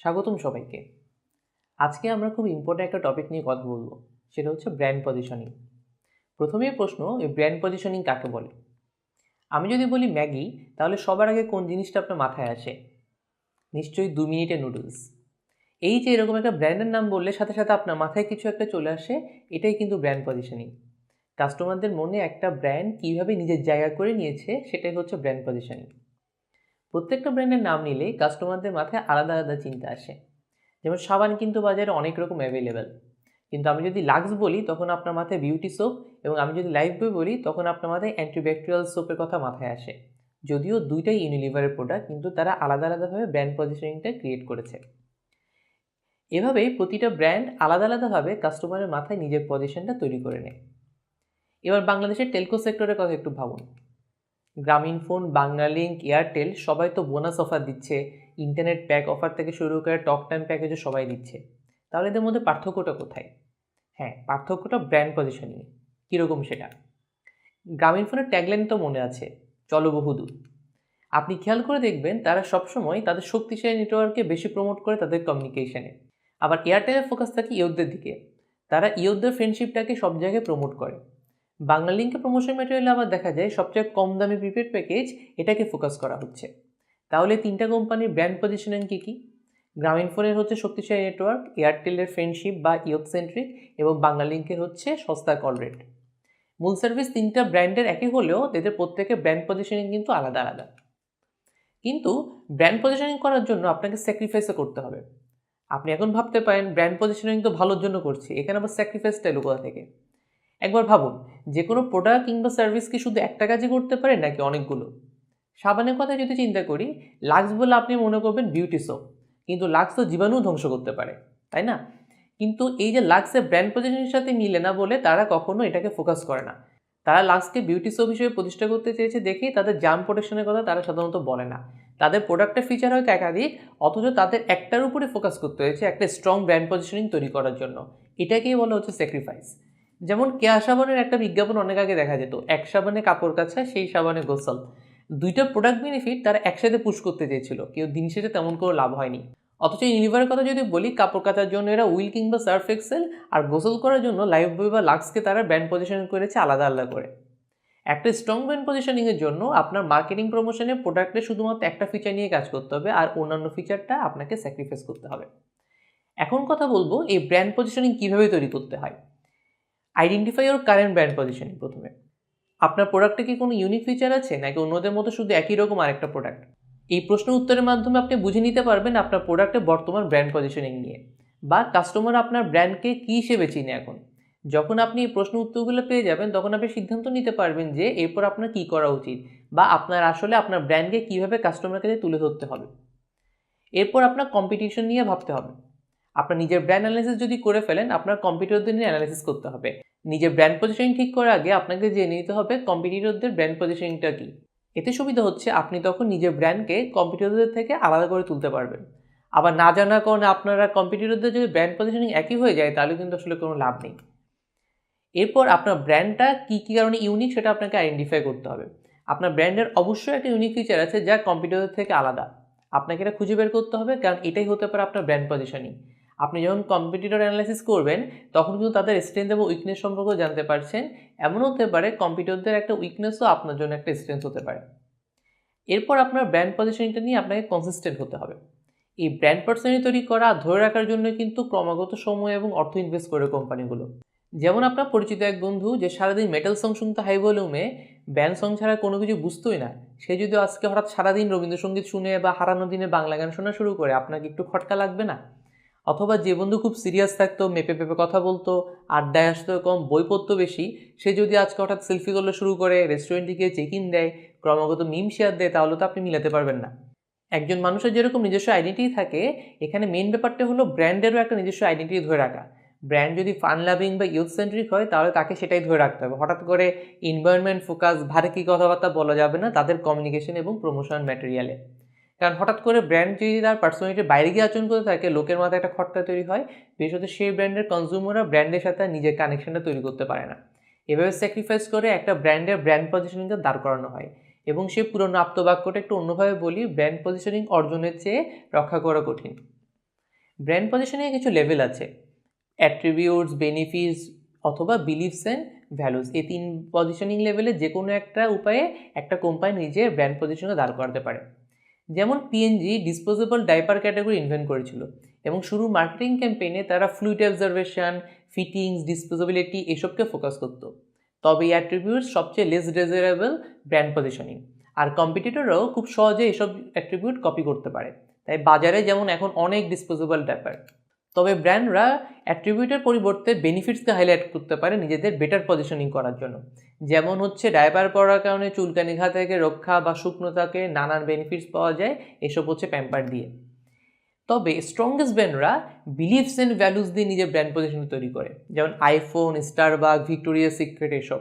স্বাগতম সবাইকে। আজকে আমরা খুব ইম্পর্ট্যান্ট একটা টপিক নিয়ে কথা বলবো, সেটা হচ্ছে ব্র্যান্ড পজিশনিং। প্রথমেই প্রশ্ন, এই ব্র্যান্ড পজিশনিং কাকে বলে? আমি যদি বলি ম্যাগি, তাহলে সবার আগে কোন জিনিসটা আপনার মাথায় আসে? নিশ্চয়ই 2 মিনিটের নুডলস। এই যে এরকম একটা ব্র্যান্ডের নাম বললে সাথে সাথে আপনার মাথায় কিছু একটা চলে আসে, এটাই কিন্তু ব্র্যান্ড পজিশনিং। কাস্টমারদের মনে একটা ব্র্যান্ড কীভাবে নিজের জায়গা করে নিয়েছে, সেটাই হচ্ছে ব্র্যান্ড পজিশনিং। প্রত্যেকটা ব্র্যান্ডের নাম নিলেই কাস্টমারদের মাথায় আলাদা আলাদা চিন্তা আসে। যেমন সাবান কিন্তু বাজারে অনেক রকম অ্যাভেলেবেল, কিন্তু আমি যদি লাক্স বলি তখন আপনার মাথায় বিউটি সোপ, এবং আমি যদি লাইফবয় বলি তখন আপনার মাথায় অ্যান্টিব্যাকটেরিয়াল সোপের কথা মাথায় আসে। যদিও দুইটাই ইউনিলিভারের প্রোডাক্ট, কিন্তু তারা আলাদা আলাদাভাবে ব্র্যান্ড পজিশনিংটা ক্রিয়েট করেছে। এভাবেই প্রতিটা ব্র্যান্ড আলাদা আলাদাভাবে কাস্টমারের মাথায় নিজের পজিশনটা তৈরি করে নেয়। এবার বাংলাদেশের টেলকো সেক্টরের কথা একটু ভাবুন। গ্রামীণফোন, বাংলালিংক, এয়ারটেল সবাই তো বোনাস অফার দিচ্ছে, ইন্টারনেট প্যাক অফার থেকে শুরু করে টক টাইম প্যাকেজও সবাই দিচ্ছে। তাহলে এদের মধ্যে পার্থক্যটা কোথায়? হ্যাঁ, পার্থক্যটা ব্র্যান্ড পজিশনিংয়ে। কীরকম সেটা? গ্রামীণফোনের ট্যাগলাইন তো মনে আছে, চলো বহুদূর। আপনি খেয়াল করে দেখবেন তারা সবসময় তাদের শক্তিশালী নেটওয়ার্ককে বেশি প্রমোট করে তাদের কমিউনিকেশনে। আবার এয়ারটেলের ফোকাস থাকে ইয়ুথদের দিকে, তারা ইয়ুথদের ফ্রেন্ডশিপটাকে সব জায়গায় প্রমোট করে। বাংলালিংকে প্রমোশন ম্যাটেরিয়ালে আবার দেখা যায় সবচেয়ে কম দামি প্রিপেড প্যাকেজ এটাকে ফোকাস করা হচ্ছে। তাহলে তিনটা কোম্পানির ব্র্যান্ড পজিশনিং কী কী? গ্রামীণফোনের হচ্ছে শক্তিশালী নেটওয়ার্ক, এয়ারটেলের ফ্রেন্ডশিপ বা ইয়ুথ সেন্ট্রিক, এবং বাংলালিংকের হচ্ছে সস্তা কল রেট। মূল সার্ভিস তিনটা ব্র্যান্ডের একই হলেও এদের প্রত্যেকের ব্র্যান্ড পজিশনিং কিন্তু আলাদা আলাদা। কিন্তু ব্র্যান্ড পজিশনিং করার জন্য আপনাকে স্যাক্রিফাইসও করতে হবে। আপনি এখন ভাবতে পারেন ব্র্যান্ড পজিশনিং তো ভালোর জন্য করছি, এখানে আবার স্যাক্রিফাইসটা এলো কোথা থেকে? একবার ভাবুন, যে কোনো প্রোডাক্ট কিংবা সার্ভিস কি শুধু একটা কাজই করতে পারে নাকি অনেকগুলো? সাবানের কথা যদি চিন্তা করি, লাক্স বলে আপনি মনে করবেন বিউটি সোপ, কিন্তু লাক্স তো জীবাণু ধ্বংস করতে পারে, তাই না? কিন্তু এই যে লাক্সের ব্র্যান্ড পজিশনের সাথে মিলে না বলে তারা কখনো এটাকে ফোকাস করে না। তারা লাক্সকে বিউটি সোপ হিসেবে প্রতিষ্ঠা করতে চেয়েছে দেখেই তাদের জার্ম প্রোটেকশনের কথা তারা সাধারণত বলে না। তাদের প্রোডাক্টের ফিচার হয়তো একাধিক, অথচ তাদের একটার উপরে ফোকাস করতে হয়েছে একটা স্ট্রং ব্র্যান্ড পজিশনিং তৈরি করার জন্য। এটাকেই বলা হচ্ছে স্যাক্রিফাইস। যেমন কেয়া সাবানের একটা বিজ্ঞাপন অনেক আগে দেখা যেত, এক সাবানে কাপড় কাচা, সেই সাবানে গোসল। দুইটা প্রোডাক্ট বেনিফিট তারা একসাথে পুশ করতে চেয়েছিল, কেউ দিন শেষে তেমন কোনো লাভ হয়নি। অথচ ইউনিভারের কথা যদি বলি, কাপড় কাচার জন্য এরা উইল কিংবা সার্ফ এক্সেল, আর গোসল করার জন্য লাইফবয় বা লাক্সকে তারা ব্র্যান্ড পজিশন করেছে আলাদা আলাদা করে। একটা স্ট্রং ব্র্যান্ড পজিশনিংয়ের জন্য আপনার মার্কেটিং প্রমোশনে প্রোডাক্টে শুধুমাত্র একটা ফিচার নিয়ে কাজ করতে হবে, আর অন্যান্য ফিচারটা আপনাকে স্যাক্রিফাইস করতে হবে। এখন কথা বলবো এই ব্র্যান্ড পজিশনিং কীভাবে তৈরি করতে হয়। আইডেন্টিফাই ওর কারেন্ট ব্র্যান্ড পজিশনিং। প্রথমে আপনার প্রোডাক্টে কি কোনো ইউনিক ফিচার আছে, নাকি অন্যদের মতো শুধু একই রকম আরেকটা প্রোডাক্ট? এই প্রশ্নের উত্তরের মাধ্যমে আপনি বুঝে নিতে পারবেন আপনার প্রোডাক্টের বর্তমান ব্র্যান্ড পজিশনিং নিয়ে, বা কাস্টমার আপনার ব্র্যান্ডকে কী হিসেবে চিনে এখন। যখন আপনি এই প্রশ্ন উত্তরগুলো পেয়ে যাবেন, তখন আপনি সিদ্ধান্ত নিতে পারবেন যে এরপর আপনার কী করা উচিত, বা আপনার আসলে আপনার ব্র্যান্ডকে কীভাবে কাস্টমারের কাছে তুলে ধরতে হবে। এরপর আপনার কম্পিটিশন নিয়ে ভাবতে হবে। আপনার নিজের ব্র্যান্ড অ্যানালাইসিস যদি করে ফেলেন, আপনার কম্পিটিটরদের নিয়ে অ্যানালাইসিস করতে হবে। নিজের ব্র্যান্ড পজিশনিং ঠিক করার আগে আপনাকে জেনে নিতে হবে কম্পিটিটরদের ব্র্যান্ড পজিশনিংটা কী। এতে সুবিধা হচ্ছে আপনি তখন নিজের ব্র্যান্ডকে কম্পিটিটরদের থেকে আলাদা করে তুলতে পারবেন। আবার না জানার কারণে আপনারা কম্পিটিটরদের যদি ব্র্যান্ড পজিশনিং একই হয়ে যায়, তাহলে কিন্তু আসলে কোনো লাভ নেই। এরপর আপনার ব্র্যান্ডটা কী কী কারণে ইউনিক সেটা আপনাকে আইডেন্টিফাই করতে হবে। আপনার ব্র্যান্ডের অবশ্যই একটা ইউনিক ফিচার আছে যা কম্পিটিটরদের থেকে আলাদা। আপনাকে এটা খুঁজে বের করতে হবে, কারণ এটাই হতে পারে আপনার ব্র্যান্ড পজিশনিং। আপনি যখন কম্পিটিটর অ্যানালাইসিস করবেন, তখন কিন্তু তাদের স্ট্রেংথ এবং উইকনেস সম্পর্কেও জানতে পারছেন। এমন হতে পারে কম্পিটিটরদের একটা উইকনেসও আপনার জন্য একটা স্ট্রেংথ হতে পারে। এরপর আপনার ব্র্যান্ড পজিশনিংটা নিয়ে আপনাকে কনসিস্টেন্ট হতে হবে। এই ব্র্যান্ড পজিশনিং তৈরি করা ধরে রাখার জন্য কিন্তু ক্রমাগত সময় এবং অর্থ ইনভেস্ট করে কোম্পানিগুলো। যেমন আপনার পরিচিত এক বন্ধু যে সারাদিন মেটাল সং শুনতো হাই ভলিউমে, ব্যান্ড সং ছাড়া কোনো কিছু বুঝতোই না, সে যদি আজকে হঠাৎ সারাদিন রবীন্দ্রসঙ্গীত শুনে বা হারানো দিনে বাংলা গান শোনা শুরু করে, আপনাকে একটু খটকা লাগবে না? অথবা যে বন্ধু খুব সিরিয়াস থাকতো, মেপে পেপে কথা বলতো, আড্ডায় আসতো কম, বই পড়তো বেশি, সে যদি আজকে হঠাৎ সেলফি করলে শুরু করে, রেস্টুরেন্টে গিয়ে চেক ইন দেয়, ক্রমাগত মিম শেয়ার দেয়, তাহলে তো আপনি মিলাতে পারবেন না। একজন মানুষের যেরকম নিজস্ব আইডেন্টিটি থাকে, এখানে মেইন ব্যাপারটা হলো ব্র্যান্ডেরও একটা নিজস্ব আইডেন্টিটি ধরে রাখা। ব্র্যান্ড যদি ফান লাভিং বা ইউথ সেন্ট্রিক হয়, তাহলে তাকে সেটাই ধরে রাখতে হবে। হঠাৎ করে এনভায়রনমেন্ট ফোকাস ভারী কথাবার্তা বলা যাবে না তাদের কমিউনিকেশন এবং প্রমোশন ম্যাটেরিয়ালে। কারণ হঠাৎ করে ব্র্যান্ড যদি তার পার্সোনালিটির বাইরে গিয়ে আচরণ করতে থাকে, লোকের মাথায় একটা খটকা তৈরি হয়, বিশেষত সেই ব্র্যান্ডের কনজিউমাররা ব্র্যান্ডের সাথে নিজের কানেকশনটা তৈরি করতে পারে না। এভাবে স্যাক্রিফাইস করে একটা ব্র্যান্ডের ব্র্যান্ড পজিশনিংটা দাঁড় করানো হয়। এবং সেই পুরনো আপ্তবাক্যটা একটু অন্যভাবে বলি, ব্র্যান্ড পজিশনিং অর্জনের চেয়ে রক্ষা করা কঠিন। ব্র্যান্ড পজিশনিংয়ে কিছু লেভেল আছে, অ্যাট্রিবিউটস, বেনিফিটস অথবা বিলিফস অ্যান্ড ভ্যালুস। এই 3 পজিশনিং লেভেলে যে কোনো একটা উপায়ে একটা কোম্পানি নিজের ব্র্যান্ড পজিশনে দাঁড় করাতে পারে। যেমন PNG disposable diaper category invent করেছিল এবং শুরু মার্কেটিং ক্যাম্পেইনে তারা ফ্লুইড অবজারভেশন, ফিটিংস, ডিসপোজেবিলিটি এসবকে ফোকাস করতো। তবে এই অ্যাট্রিবিউটস সবচেয়ে লেস ডেজারেবল ব্র্যান্ড পজিশনিং, আর কম্পিটিটররাও খুব সহজে এসব অ্যাট্রিবিউট কপি করতে পারে। তাই বাজারে যেমন এখন অনেক ডিসপোজেবল ডাইপার, তবে ব্র্যান্ডরা অ্যাট্রিবিউটের পরিবর্তে বেনিফিটসকে হাইলাইট করতে পারে নিজেদের বেটার পজিশনিং করার জন্য। যেমন হচ্ছে ডায়াপার পরার কারণে চুলকানি ঘা থেকে রক্ষা বা শুকনোতাকে নানান বেনিফিটস পাওয়া যায়, এসব হচ্ছে প্যাম্পার দিয়ে। তবে স্ট্রংগেস্ট ব্র্যান্ডরা বিলিভস অ্যান্ড ভ্যালুস দিয়ে নিজের ব্র্যান্ড পজিশন তৈরি করে, যেমন আইফোন, স্টারবাক, ভিক্টোরিয়া সিক্রেট এসব।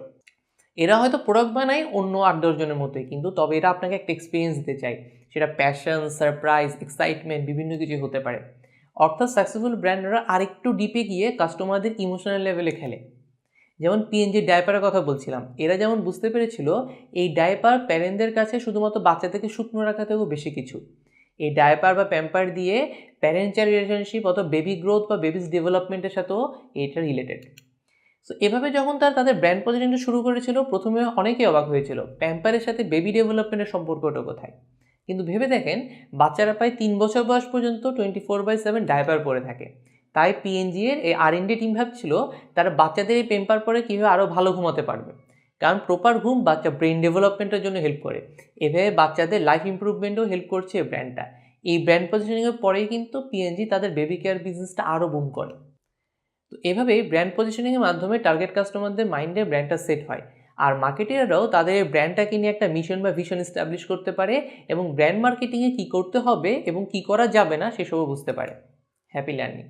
এরা হয়তো প্রোডাক্ট বানায় অন্য 8-10 জনের মতোই, কিন্তু তবে এরা আপনাকে একটা এক্সপিরিয়েন্স দিতে চায়, সেটা প্যাশন, সারপ্রাইজ, এক্সাইটমেন্ট বিভিন্ন কিছু হতে পারে। অর্থাৎ সাকসেসফুল ব্র্যান্ডরা আরেকটু ডিপে গিয়ে কাস্টমারদের ইমোশনাল লেভেলে খেলে। যেমন পিএনজি ডায়াপারের কথা বলছিলাম, এরা যেমন বুঝতে পেরেছিল এই ডায়াপার প্যারেন্টদের কাছে শুধুমাত্র বাচ্চাদেরকে শুকনো রাখা থেকেও বেশি কিছু। এই ডায়াপার বা প্যাম্পার দিয়ে প্যারেন্ট চাইল্ড রিলেশনশিপ অথবা বেবি গ্রোথ বা বেবিস ডেভেলপমেন্টের সাথেও এটা রিলেটেড। সো এভাবে যখন তাদের ব্র্যান্ড পজিশনটা শুরু করেছিল, প্রথমে অনেকেই অবাক হয়েছিল প্যাম্পারের সাথে বেবি ডেভেলপমেন্টের সম্পর্কটা কোথায়। কিন্তু ভেবে দেখেন, বাচ্চারা প্রায় 3 বছর বয়স পর্যন্ত 24/7 ডায়াপার পরে থাকে। তাই পিএনজি এর এই আর&ডি টিম ভাবছিল তারা বাচ্চাদের এই প্যাম্পার পরে কীভাবে আরও ভালো ঘুমাতে পারবে, কারণ প্রপার ঘুম বাচ্চা ব্রেন ডেভেলপমেন্টের জন্য হেল্প করে। এভাবে বাচ্চাদের লাইফ ইমপ্রুভমেন্টও হেল্প করছে এই ব্র্যান্ডটা। এই ব্র্যান্ড পজিশনিংয়ের পরেই কিন্তু পিএনজি তাদের বেবি কেয়ার বিজনেসটা আরও বুম করে। তো এভাবেই ব্র্যান্ড পজিশনিংয়ের মাধ্যমে টার্গেট কাস্টমারদের মাইন্ডে ব্র্যান্ডটা সেট হয়, আর মার্কেটিয়াররাও তাদের ব্র্যান্ডটাকে নিয়ে একটা মিশন বা ভিশন এস্টাবলিশ করতে পারে এবং ব্র্যান্ড মার্কেটিংয়ে কী করতে হবে এবং কী করা যাবে না সেসবও বুঝতে পারে। Happy learning.